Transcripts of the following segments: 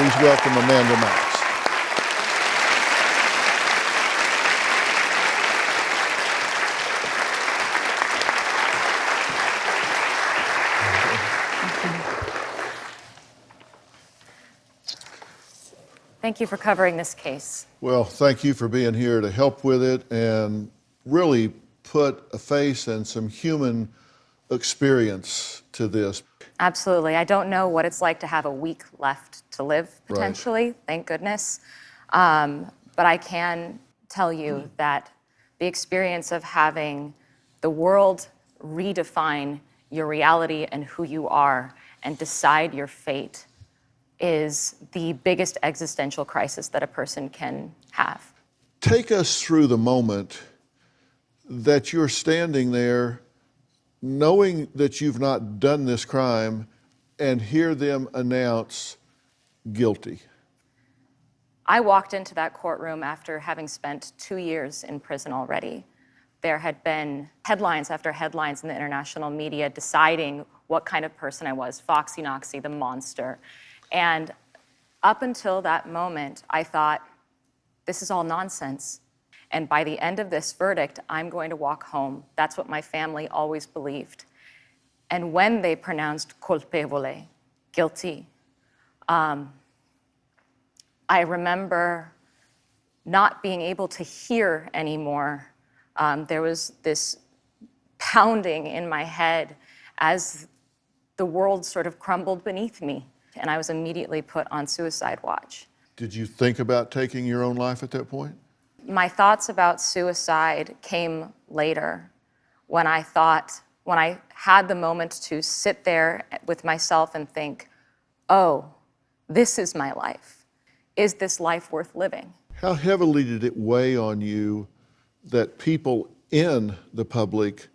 Please welcome Amanda Knox. Thank you for covering this case. Well, thank you for being here to help with it and really put a face and some human experience to this. Absolutely. I don't know what it's like to have a week left to live, Right. potentially, thank goodness. But I can tell you that the experience of having the world redefine your reality and who you are and decide your fate is the biggest existential crisis that a person can have. Take us through the moment that you're standing there knowing that you've not done this crime and hear them announce guilty. I walked into that courtroom after having spent 2 years in prison already. There had been headlines after headlines in the international media deciding what kind of person I was, Foxy Knoxy, the monster. And up until that moment, I thought, this is all nonsense. And by the end of this verdict, I'm going to walk home. That's what my family always believed. And when they pronounced colpevole, guilty, I remember not being able to hear anymore. There was this pounding in my head as the world sort of crumbled beneath me, and I was immediately put on suicide watch. Did you think about taking your own life at that point? My thoughts about suicide came later when I had the moment to sit there with myself and think, oh, this is my life. Is this life worth living? How heavily did it weigh on you that people in the public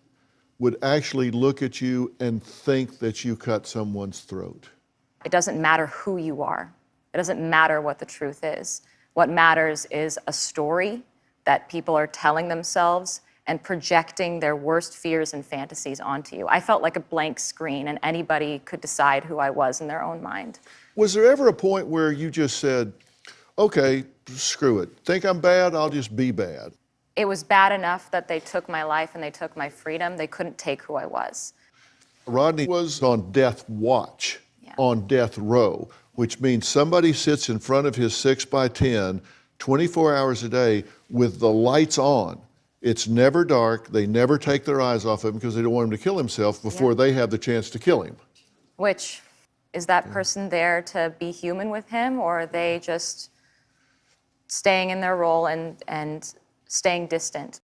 would actually look at you and think that you cut someone's throat? It doesn't matter who you are. It doesn't matter what the truth is. What matters is a story that people are telling themselves and projecting their worst fears and fantasies onto you. I felt like a blank screen, and anybody could decide who I was in their own mind. Was there ever a point where you just said, okay, screw it. Think I'm bad, I'll just be bad? It was bad enough that they took my life and they took my freedom. They couldn't take who I was. Rodney was on death watch, on death row, which means somebody sits in front of his 6x10 24 hours a day with the lights on. It's never dark. They never take their eyes off him because they don't want him to kill himself before they have the chance to kill him. Which, is that person there to be human with him, or are they just staying in their role and staying distant?